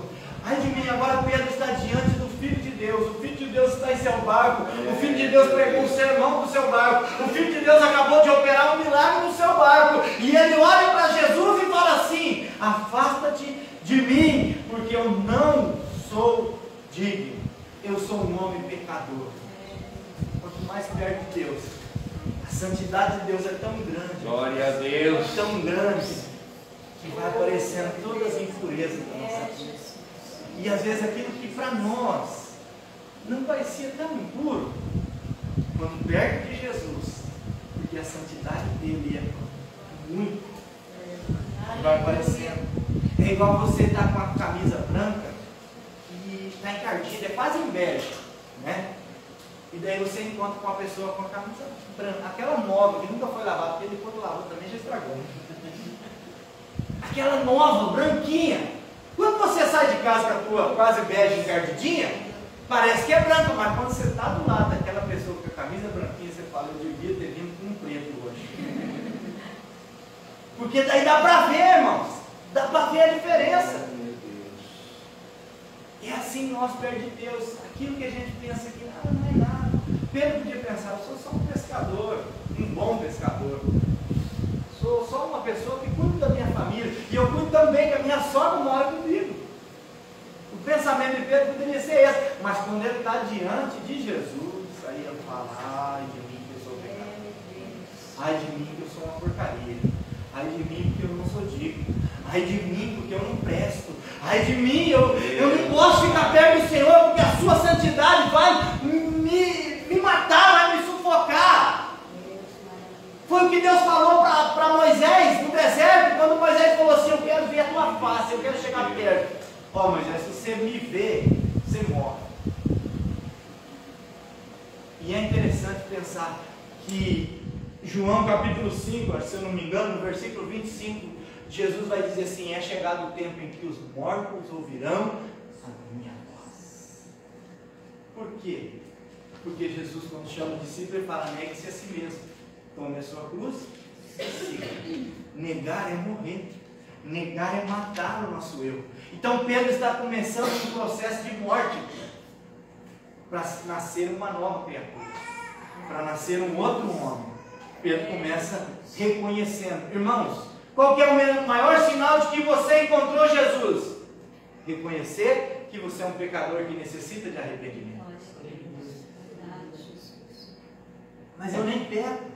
Ai de mim, agora Pedro está diante do Filho de Deus. O Filho de Deus está em seu barco. O Filho de Deus pregou um sermão para o seu barco. O Filho de Deus acabou de operar um milagre no seu barco. E ele olha para Jesus e fala assim: afasta-te de mim, porque eu não sou digno. Eu sou um homem pecador. Quanto mais perto de Deus, a santidade de Deus é tão grande. Glória a Deus. É tão grande que vai aparecendo todas as impurezas da nossa vida. E às vezes aquilo que para nós não parecia tão impuro, quando perto de Jesus, porque a santidade dele é muito, vai aparecendo. É igual você estar com a camisa branca e está encardida, é quase inveja, né? E daí você encontra com uma pessoa com a camisa branca, aquela nova, que nunca foi lavada, porque depois lavou também já estragou. Aquela nova, branquinha. Quando você sai de casa com a tua quase bege encardidinha, parece que é branca, mas quando você está do lado daquela pessoa com a camisa branquinha, você fala, eu devia ter vindo com um preto hoje. Porque daí dá para ver, irmãos. Dá para ver a diferença. É assim nós perto de Deus. Aquilo que a gente pensa que não é nada. Pedro podia pensar, eu sou só um pescador, um bom pescador. Sou só uma pessoa que cuida da minha família. E eu cuido também que a minha sogra mora comigo. O pensamento de Pedro poderia ser esse. Mas quando ele está diante de Jesus, aí ele fala, ai de mim que eu sou pecador. Ai de mim que eu sou uma porcaria. Ai de mim porque eu não sou digno. Ai de mim porque eu não presto. Ai de mim, eu não posso ficar perto do Senhor porque a sua santidade vai me matar, vai me sufocar. Foi o que Deus falou para Moisés no deserto, quando Moisés falou assim, eu quero ver a tua face, eu quero chegar perto. Ó Moisés, se você me vê, você morre. E é interessante pensar que João capítulo 5, se eu não me engano, no versículo 25, Jesus vai dizer assim, é chegado o tempo em que os mortos ouvirão a minha voz. Por quê? Porque Jesus, quando chama o discípulo, ele fala, negue-se a si mesmo. Tome a sua cruz e siga. Negar é morrer. Negar é matar o nosso eu. Então Pedro está começando um processo de morte para nascer uma nova criatura, para nascer um outro homem. Pedro começa reconhecendo. Irmãos, qual que é o maior sinal de que você encontrou Jesus? Reconhecer que você é um pecador que necessita de arrependimento. Mas eu nem pego.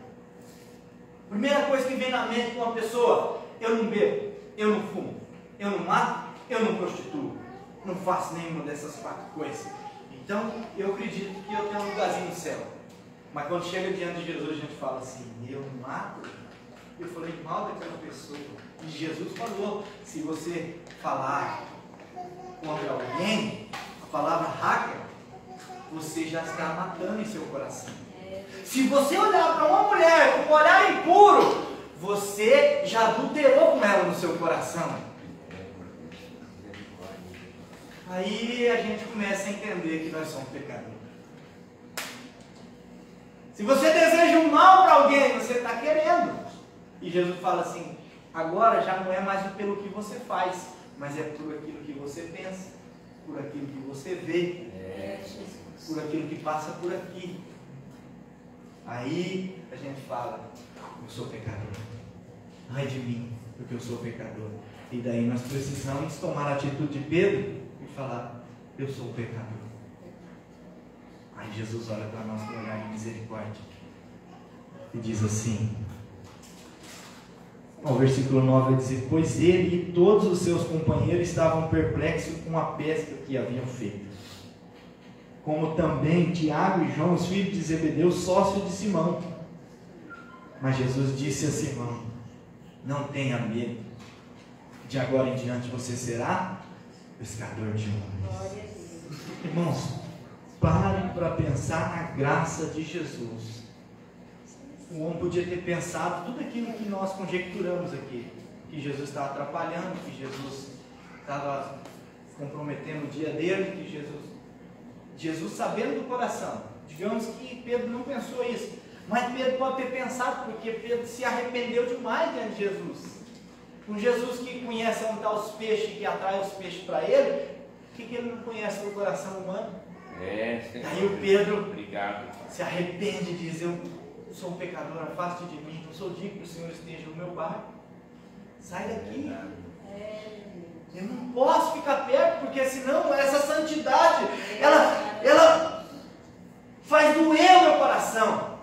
Primeira coisa que vem na mente de uma pessoa, eu não bebo, eu não fumo, eu não mato, eu não prostituo, não faço nenhuma dessas 4 coisas. Então, eu acredito que eu tenho um lugarzinho no céu. Mas quando chega diante de Jesus, a gente fala assim, eu mato, eu falei mal daquela pessoa. E Jesus falou, se você falar contra alguém, a palavra hacker, você já está matando em seu coração. Se você olhar para uma mulher com um olhar impuro, você já adulterou com ela no seu coração. Aí a gente começa a entender que nós somos pecadores. Se você deseja um mal para alguém, você está querendo. E Jesus fala assim, agora já não é mais pelo que você faz, mas é por aquilo que você pensa, por aquilo que você vê, por aquilo que passa por aqui. Aí a gente fala, eu sou pecador. Ai de mim, porque eu sou pecador. E daí nós precisamos tomar a atitude de Pedro e falar, eu sou pecador. Aí Jesus olha para nós com um olhar de misericórdia e diz assim, o versículo 9 vai dizer, pois ele e todos os seus companheiros estavam perplexos com a pesca que haviam feito, como também Tiago e João, os filhos de Zebedeu, sócio de Simão. Mas Jesus disse a Simão, não tenha medo, de agora em diante você será pescador de homens. Irmãos, parem para pensar na graça de Jesus. O homem podia ter pensado tudo aquilo que nós conjecturamos aqui, que Jesus estava atrapalhando, que Jesus estava comprometendo o dia dele, que Jesus sabendo do coração. Digamos que Pedro não pensou isso, mas Pedro pode ter pensado, porque Pedro se arrependeu demais diante de Jesus. Um Jesus que conhece onde estão os peixes, que atrai os peixes para ele, o que ele não conhece no coração humano? Aí o Pedro se arrepende e diz, eu sou um pecador, afaste de mim, não sou digno que o Senhor esteja no meu barco. Sai daqui. Eu não posso ficar perto, porque senão essa santidade, ela faz doer o meu coração.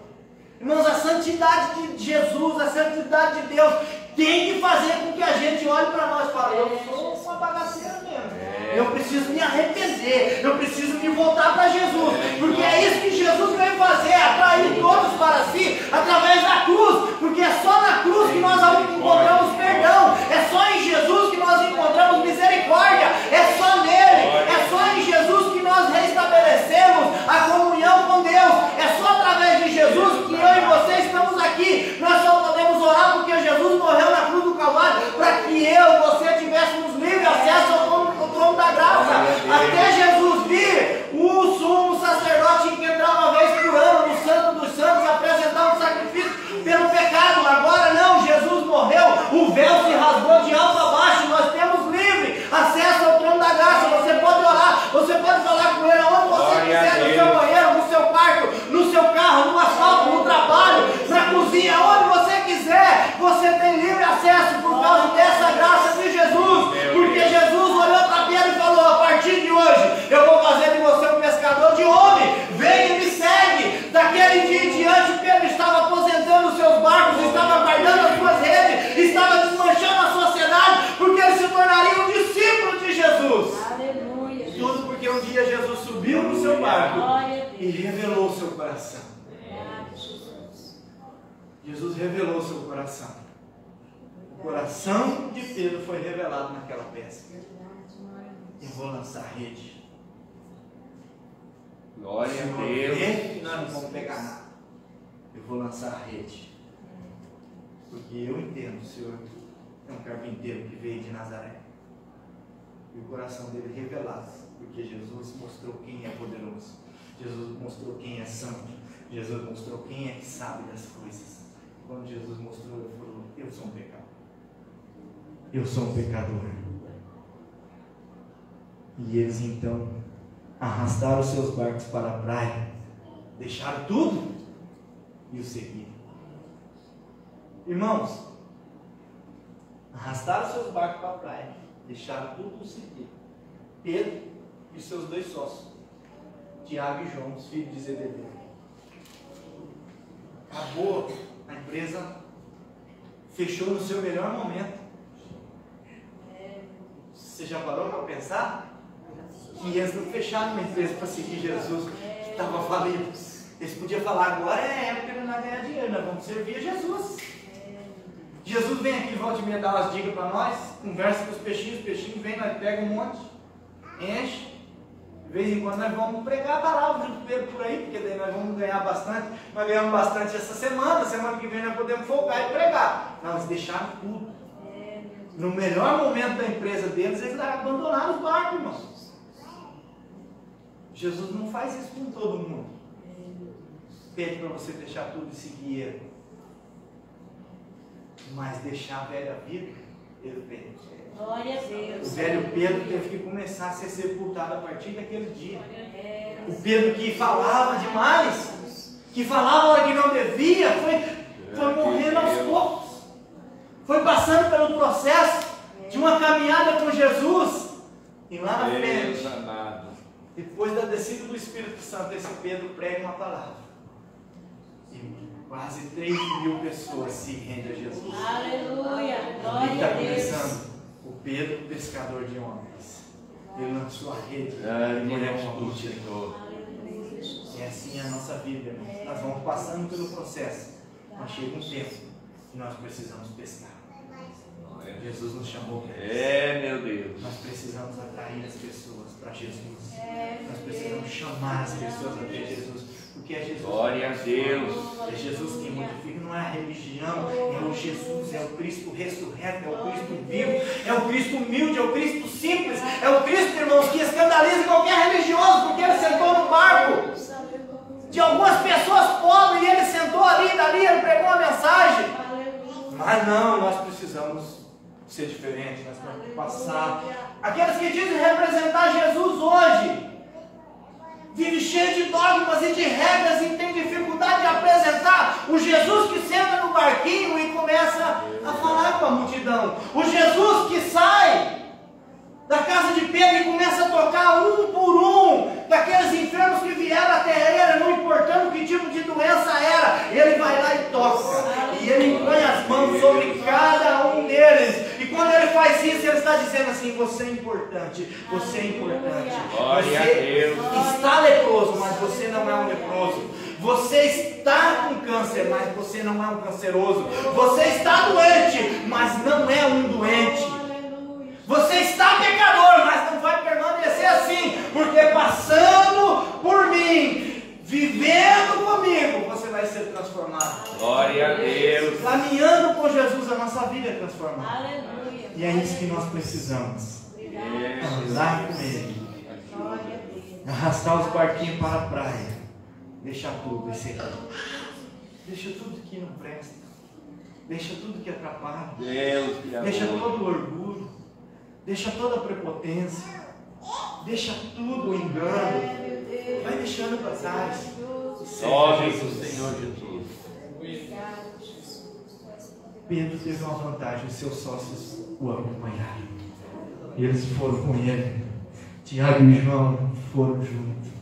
Irmãos, a santidade de Jesus, a santidade de Deus, tem que fazer com que a gente olhe para nós e fale, eu sou uma bagaceira mesmo. Eu preciso preciso me arrepender, eu preciso me voltar para Jesus, porque é isso que Jesus veio fazer, atrair todos para si, através da cruz, porque é só na cruz que nós encontramos perdão, é só em Jesus que nós encontramos misericórdia, é só nele, é só em Jesus que nós restabelecemos a comunhão com Deus, é só através de Jesus que eu e você estamos aqui. Nós só podemos orar porque Jesus morreu na cruz do Calvário, para que eu e você tivéssemos livre acesso ao trono da graça. Até Jesus vir, o sumo sacerdote tinha que entrar uma vez por ano no Santo dos Santos, apresentar um sacrifício pelo pecado. Agora não, Jesus morreu, o véu se rasgou de alto a baixo, nós temos livre acesso ao trono da graça. Você pode orar, você pode falar com ele aonde você quiser, no seu banheiro, no seu quarto, no seu carro, no asfalto, no trabalho, na cozinha, onde você quiser, você tem livre acesso por causa dessa graça de Jesus, porque Jesus olhou para Pedro e falou: a partir de hoje eu vou fazer de você um pescador de homem, vem e me segue. Daquele dia em diante, Pedro estava aposentando os seus barcos, estava guardando as suas redes, estava desmanchando a sociedade, porque ele se tornaria um discípulo de Jesus. Aleluia. Tudo porque um dia Jesus subiu no seu barco e revelou o seu coração. Jesus revelou o seu coração. O coração de Pedro foi revelado naquela pesca. Eu vou lançar a rede. Glória a Senhor, Deus. vê que nós não vamos pegar nada. Eu vou lançar a rede. Porque eu entendo, o Senhor é um carpinteiro que veio de Nazaré. E o coração dele revelado. Porque Jesus mostrou quem é poderoso. Jesus mostrou quem é santo. Jesus mostrou quem é que sabe das coisas. Quando Jesus mostrou, ele falou: eu sou um pecador. Eu sou um pecador. E eles então arrastaram os seus barcos para a praia, deixaram tudo e o seguiram. Irmãos, arrastaram os seus barcos para a praia, deixaram tudo e o seguiram. Pedro e seus dois sócios, Tiago e João, os filhos de Zebedeu. Acabou, a empresa fechou no seu melhor momento. Você já parou para pensar? Que eles não fecharam uma empresa para seguir Jesus, que estava falido. Eles podiam falar: agora é época de nós ganhar dinheiro, nós vamos servir a Jesus. Jesus vem aqui, volta e meia, dar umas dicas para nós, conversa com os peixinhos vêm, nós pegamos um monte, enche. De vez em quando nós vamos pregar a palavra junto com ele por aí, porque daí nós vamos ganhar bastante. Nós ganhamos bastante essa semana que vem nós podemos folgar e pregar. Não, eles deixaram tudo. No melhor momento da empresa deles, eles abandonaram os barcos, irmãos. Jesus não faz isso com todo mundo. Pede para você deixar tudo e seguir ele. Mas deixar a velha vida, ele pede. Glória a Deus. O velho Pedro teve que começar a ser sepultado a partir daquele dia. O Pedro que falava demais, que falava a hora que não devia, foi morrendo aos poucos. Foi passando pelo processo de uma caminhada com Jesus. E lá na frente, depois da descida do Espírito Santo, esse Pedro prega uma palavra. E quase 3.000 pessoas se rendem a Jesus. Aleluia. E Glória está a Deus. começando o Pedro, pescador de homens. Ele lançou a rede e molhou uma multidão. E assim é a nossa vida, irmãos. Nós vamos passando pelo processo, mas chega um tempo que nós precisamos pescar. Jesus nos chamou para isso. Meu Deus. Nós precisamos atrair as pessoas para Jesus. Nós precisamos chamar as pessoas para Jesus. Porque é Jesus. Glória a Deus. É Jesus quem modifica, não é a religião, é o Jesus, é o Cristo ressurreto, é o Cristo vivo, é o Cristo humilde, é o Cristo simples, é o Cristo, irmãos, que escandaliza qualquer religioso, porque ele sentou no barco de algumas pessoas pobres e ele sentou ali e dali ele pregou uma mensagem. Mas não, nós precisamos ser diferentes, nós temos que passar. Aqueles que dizem representar Jesus hoje vive cheio de dogmas e de regras e tem dificuldade de apresentar o Jesus que senta no barquinho e começa a falar com a multidão. O Jesus que sai da casa de Pedro e começa a tocar um por um daqueles enfermos que vieram até ele, não importando que tipo de doença era, ele vai lá e toca. E ele põe as mãos sobre cada um deles. E quando ele faz faz isso, Ele está dizendo assim: você é importante, você é importante. Glória a Deus. Você está leproso, mas você não é um leproso. Você está com câncer, mas você não é um canceroso. Você está doente, mas não é um doente. Você está pecador, mas não vai permanecer assim, porque passando por mim, vivendo comigo, você vai ser transformado. Glória a Deus. Caminhando com Jesus, a nossa vida é transformada. Aleluia. E é isso que nós precisamos. Andar com Ele. Arrastar os barquinhos para a praia. Deixar tudo esse aqui. Deixa tudo que não presta. Deixa tudo que atrapalha. Deus, que Deixa amor. todo o orgulho. Deixa toda a prepotência. Deixa tudo o engano. Vai deixando para trás. Sobe o Senhor Jesus. Pedro teve uma vantagem: os seus sócios o acompanharam. E eles foram com ele. Tiago e João foram juntos.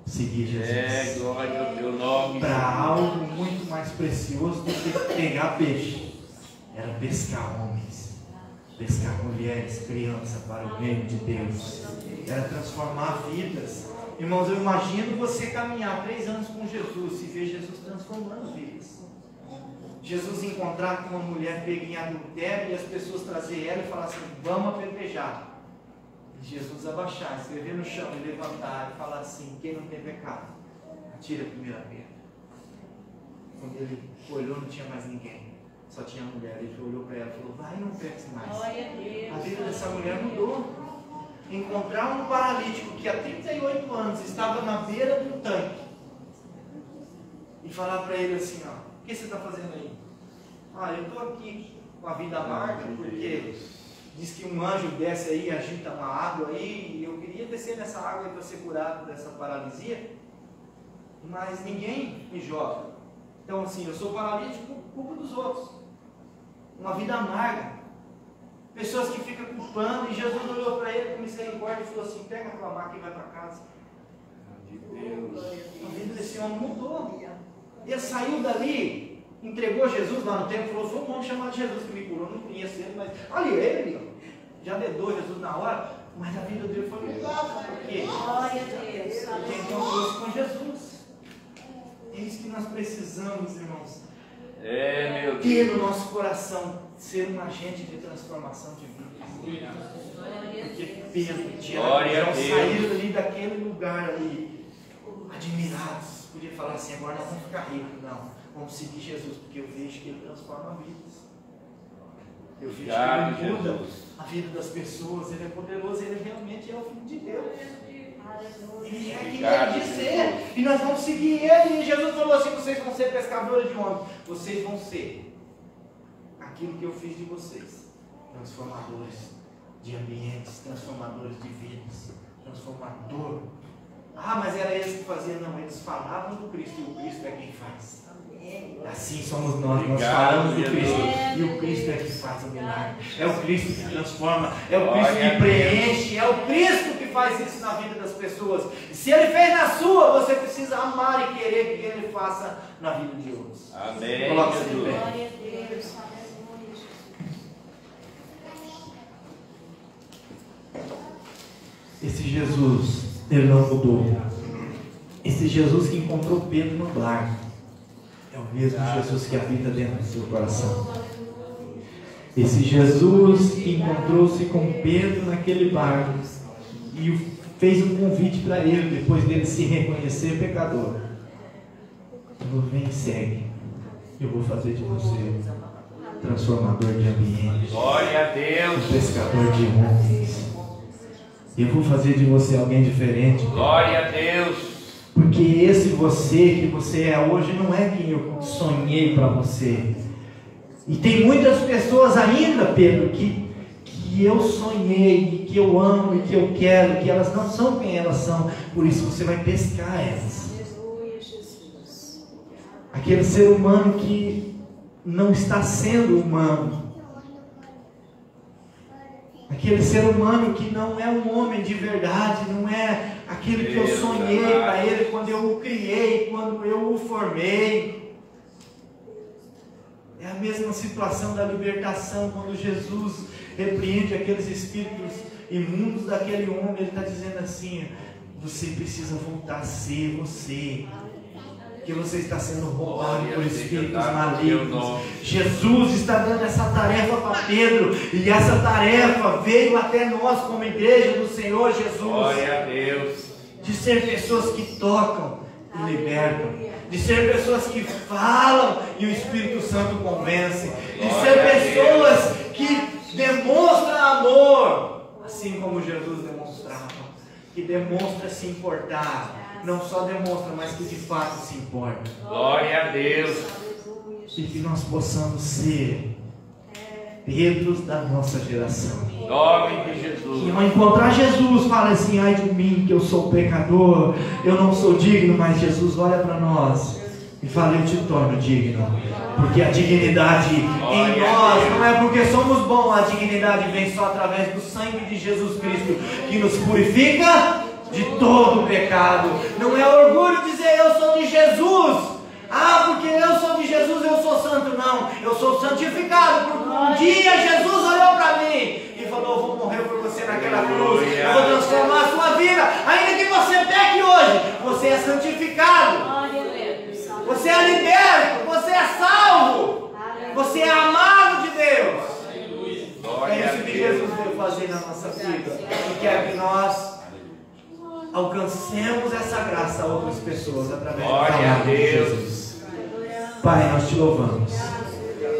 Seguir Jesus. Glória ao teu nome. Para algo muito mais precioso do que pegar peixe. Era pescar homens. Pescar mulheres, crianças para o reino de Deus. Era transformar vidas. Irmãos, eu imagino você caminhar 3 anos com Jesus e ver Jesus transformando vidas. Jesus encontrar com uma mulher pega em adultério e as pessoas trazer ela e falar assim: vamos apedrejar. E Jesus abaixar, escrever no chão e levantar e falar assim: quem não tem pecado, atira a primeira pedra. Quando ele olhou, não tinha mais ninguém, só tinha a mulher. Ele olhou para ela e falou: vai, não peques mais. Glória a Deus. A vida dessa mulher mudou. Encontrar um paralítico que há 38 anos estava na beira do tanque e falar para ele assim: ó, o que você está fazendo aí? Ah, eu estou aqui com a vida amarga porque diz que um anjo desce aí e agita uma água aí, e eu queria descer nessa água para ser curado dessa paralisia, mas ninguém me joga. Então assim, eu sou paralítico por culpa dos outros. Uma vida amarga. Pessoas que ficam culpando, e Jesus olhou para ele com misericórdia e falou assim: pega a tua maca e vai para casa. A vida desse homem mudou. Ele saiu dali, entregou Jesus lá no templo e falou: foi um homem chamado Jesus que me curou, não conheço ele, mas olha ele ali, ó. Já dedou Jesus na hora, mas a vida dele foi mudada. Por quê? Glória a Deus. Porque encontrou-se com Jesus. É isso que nós precisamos, irmãos. Meu Ter Deus. no nosso coração, ser um agente de transformação de vida. Porque Pedro e Tiago Glória a já Deus. saíram ali daquele lugar ali, admirados. Podia falar assim: agora nós vamos ficar ricos. Não, vamos seguir Jesus, porque eu vejo que Ele transforma vidas. Eu vejo Obrigado, que Ele muda Jesus. a vida das pessoas. Ele é poderoso, Ele realmente é o Filho de Deus. Ele é quem Obrigado, Ele diz ser. E nós vamos seguir Ele. E Jesus falou assim: vocês vão ser pescadores de homens. Vocês vão ser aquilo que eu fiz de vocês. Transformadores de ambientes, transformadores de vidas. Transformador. Ah, mas era eles que faziam. Não, eles falavam do Cristo, e o Cristo é quem faz. Assim somos nós. Nós Obrigado, falamos do Jesus. Cristo, e o Cristo é que faz o milagre. É o Cristo que transforma, é o Glória Cristo a que preenche, é o Cristo que faz isso na vida das pessoas. E se Ele fez na sua, você precisa amar e querer que Ele faça na vida de outros. Amém. Coloque-se de Jesus. pé. Glória a Deus. Aleluia. Esse Jesus, Ele não mudou. Esse Jesus que encontrou Pedro no barco é o mesmo Jesus que habita dentro do seu coração. Esse Jesus que encontrou-se com Pedro naquele barco e fez um convite para ele, depois dele se reconhecer pecador. Falou: vem e segue. Eu vou fazer de você um transformador de ambientes, Glória a Deus. um pescador de homens. Eu vou fazer de você alguém diferente. Glória a Deus. Porque esse você que você é hoje não é quem eu sonhei para você. E tem muitas pessoas ainda, Pedro, que eu sonhei, que eu amo e que eu quero, que elas não são quem elas são. Por isso você vai pescar elas. Aleluia, Jesus. Aquele ser humano que não está sendo humano. Aquele ser humano que não é um homem de verdade, não é aquele que eu sonhei para ele quando eu o criei, quando eu o formei. É a a mesma situação da libertação, quando Jesus repreende aqueles espíritos imundos daquele homem, Ele está dizendo assim: você precisa voltar a ser você, que você está sendo roubado por espíritos malignos. Jesus está dando essa tarefa para Pedro, e essa tarefa veio até nós como igreja do Senhor Jesus. Glória a Deus. De ser pessoas que tocam e libertam, de ser pessoas que falam e o Espírito Santo convence, de ser pessoas que demonstram amor, assim como Jesus demonstrava, que demonstra se importar. Não só demonstra, mas que de fato se importa. Glória a Deus. E que nós possamos ser Pedros da nossa geração. Em nome de Jesus. Que ao encontrar Jesus, fala assim: ai de mim, que eu sou pecador, eu não sou digno. Mas Jesus olha para nós e fala: eu te torno digno. Porque a dignidade em nós não é porque somos bons, a dignidade vem só através do sangue de Jesus Cristo, que nos purifica de todo pecado. Não é orgulho dizer eu sou de Jesus. Ah, porque eu sou de Jesus, eu sou santo. Não, eu sou santificado, porque um dia Jesus olhou para mim e falou: eu vou morrer por você naquela cruz, eu vou transformar a sua vida. Ainda que você peque hoje, você é santificado, você é liberto, você é salvo, você é amado de Deus. É isso que Jesus veio fazer na nossa vida, e quer que nós alcancemos essa graça a outras pessoas através da palavra de Jesus. Pai, nós te louvamos.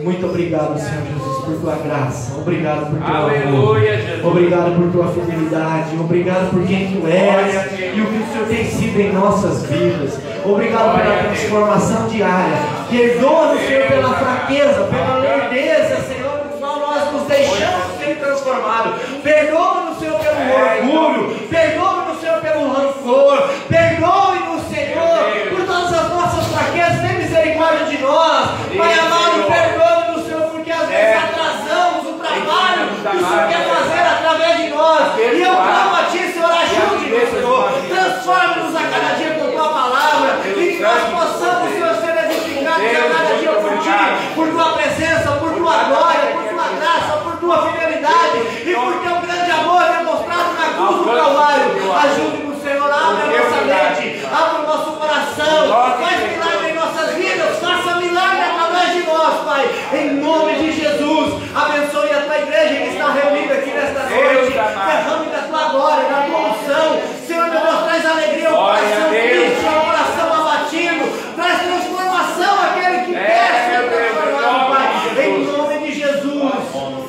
Muito obrigado, Senhor Jesus, por tua graça. Obrigado por teu amor. Obrigado por tua fidelidade. Obrigado por quem tu és e o que o Senhor tem sido em nossas vidas. Obrigado pela transformação diária. Perdoa-nos, Senhor, pela fraqueza, pela lerdeza, Senhor, no qual nós nos deixamos ser transformados. Perdoa-nos, Senhor, pelo orgulho. Perdoa-nos, Senhor, pelo rancor. Perdoe-nos, Senhor, por todas as nossas fraquezas. Tem misericórdia de nós. Pai amado, perdoe-nos, Senhor, porque às vezes atrasamos o trabalho que o Senhor quer fazer através de nós. E eu clamo a Ti, Senhor, ajude-nos, Senhor. Transforme-nos a cada dia com Tua palavra, e que nós possamos, Senhor, ser edificados a cada dia por Ti, por Tua presença, por Tua glória, por Tua graça, por Tua fidelidade e por Teu grande amor demonstrado na cruz do Calvário. Ajude-nos, Senhor, abre a nossa mente, abre o nosso coração, faz milagre em nossas vidas, faça milagre através de nós, Pai, em nome de Jesus. Abençoe a Tua igreja que está reunida aqui nesta noite, derrame da Tua glória, da Tua unção. Senhor, meu Deus, traz alegria ao coração triste, ao coração abatido, traz transformação àquele que quer ser transformado, Pai, em nome de Jesus.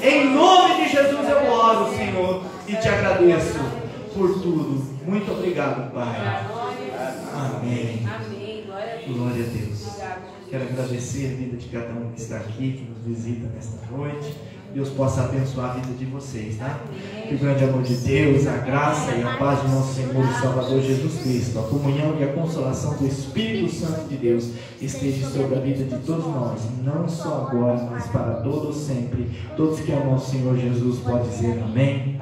Em nome de Jesus eu oro, Senhor, e te agradeço por tudo. Muito obrigado, Pai. Amém. Glória a Deus. Quero agradecer a vida de cada um que está aqui, que nos visita nesta noite. Deus possa abençoar a vida de vocês, tá? Que o grande amor de Deus, a graça e a paz de nosso Senhor e Salvador Jesus Cristo, a comunhão e a consolação do Espírito Santo de Deus esteja sobre a vida de todos nós, não só agora, mas para todos sempre. Todos que amam o Senhor Jesus podem dizer amém.